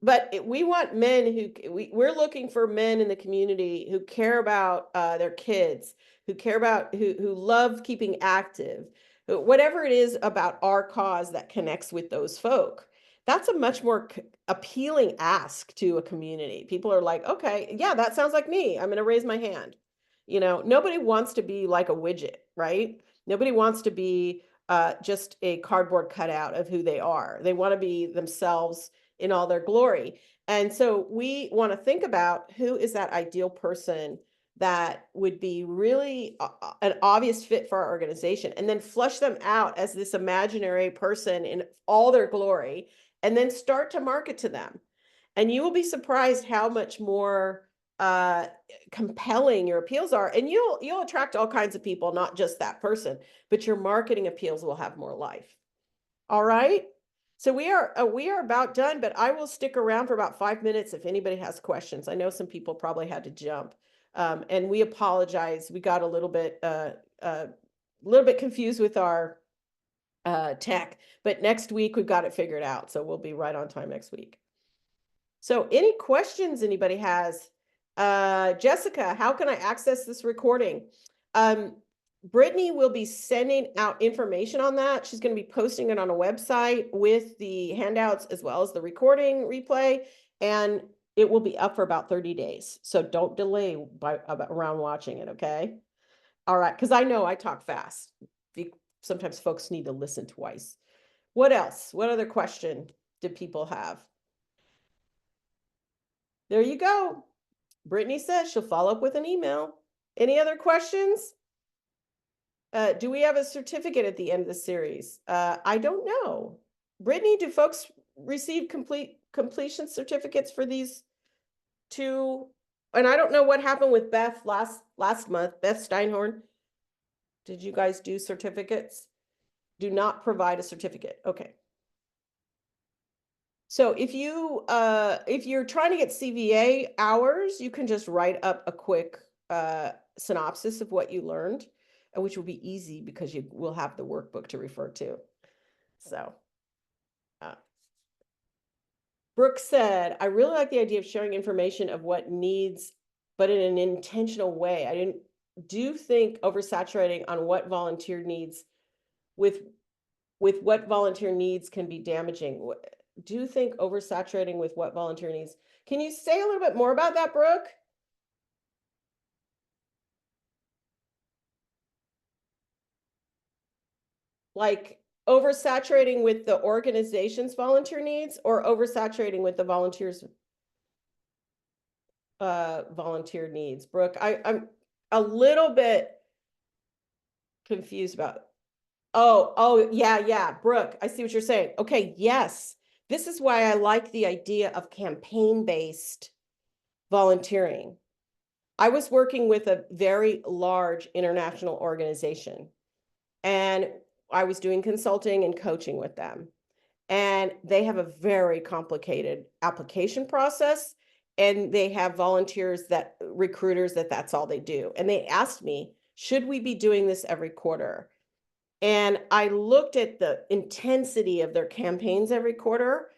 But we want men we're looking for men in the community who care about their kids, who care about, who love keeping active, whatever it is about our cause that connects with those folk. That's a much more appealing ask to a community. People are like, okay, yeah, that sounds like me. I'm going to raise my hand. Nobody wants to be like a widget, right? Nobody wants to be just a cardboard cutout of who they are. They want to be themselves in all their glory. And so we want to think about who is that ideal person that would be really an obvious fit for our organization, and then flush them out as this imaginary person in all their glory, and then start to market to them. And you will be surprised how much more compelling your appeals are. And you'll attract all kinds of people, not just that person, but your marketing appeals will have more life. All right. So we are about done, but I will stick around for about 5 minutes if anybody has questions. I know some people probably had to jump. And we apologize. We got a little bit confused with our tech, but next week we've got it figured out. So we'll be right on time next week. So any questions anybody has? Jessica, how can I access this recording? Brittany will be sending out information on that. She's going to be posting it on a website with the handouts as well as the recording replay, and it will be up for about 30 days. So don't delay around watching it, okay? All right, because I know I talk fast. Sometimes folks need to listen twice. What else? What other question did people have? There you go. Brittany says she'll follow up with an email. Any other questions? Do we have a certificate at the end of the series? I don't know. Brittany, do folks receive completion certificates for these two? And I don't know what happened with Beth last month, Beth Steinhorn. Did you guys do certificates? Do not provide a certificate. Okay. So if you're trying to get CVA hours, you can just write up a quick synopsis of what you learned, which will be easy because you will have the workbook to refer to. So Brooke said, I really like the idea of sharing information of what needs, but in an intentional way. I didn't do think oversaturating on what volunteer needs with what volunteer needs can be damaging. Do you think oversaturating with what volunteer needs? Can you say a little bit more about that, Brooke? Like oversaturating with the organization's volunteer needs or oversaturating with the volunteers' volunteer needs? Brooke, I'm a little bit confused about. Oh, yeah, Brooke, I see what you're saying. Okay, yes. This is why I like the idea of campaign-based volunteering. I was working with a very large international organization, and I was doing consulting and coaching with them. And they have a very complicated application process, and they have volunteers recruiters that's all they do. And they asked me, should we be doing this every quarter? And I looked at the intensity of their campaigns every quarter,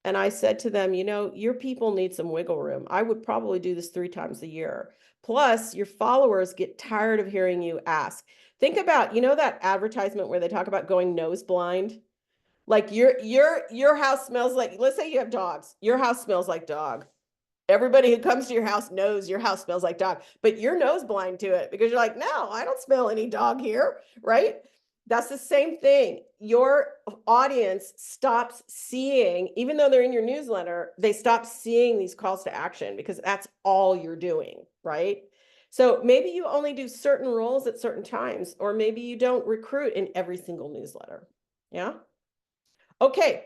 and I said to them, your people need some wiggle room. I would probably do this 3 times a year. Plus, your followers get tired of hearing you ask. Think about, that advertisement where they talk about going nose blind? Like your house smells like, let's say you have dogs. Your house smells like dog. Everybody who comes to your house knows your house smells like dog, but you're nose blind to it because you're like, no, I don't smell any dog here, right? That's the same thing. Your audience stops seeing, even though they're in your newsletter, they stop seeing these calls to action because that's all you're doing, right? So maybe you only do certain roles at certain times, or maybe you don't recruit in every single newsletter. Yeah. Okay.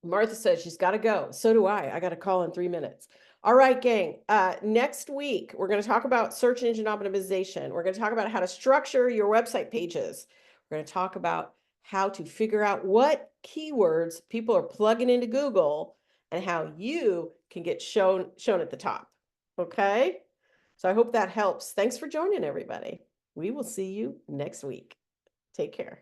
Martha says she's got to go. So do I. I got a call in 3 minutes. All right, gang. Next week, we're going to talk about search engine optimization. We're going to talk about how to structure your website pages. We're going to talk about how to figure out what keywords people are plugging into Google and how you can get shown at the top. Okay? So I hope that helps. Thanks for joining, everybody. We will see you next week. Take care.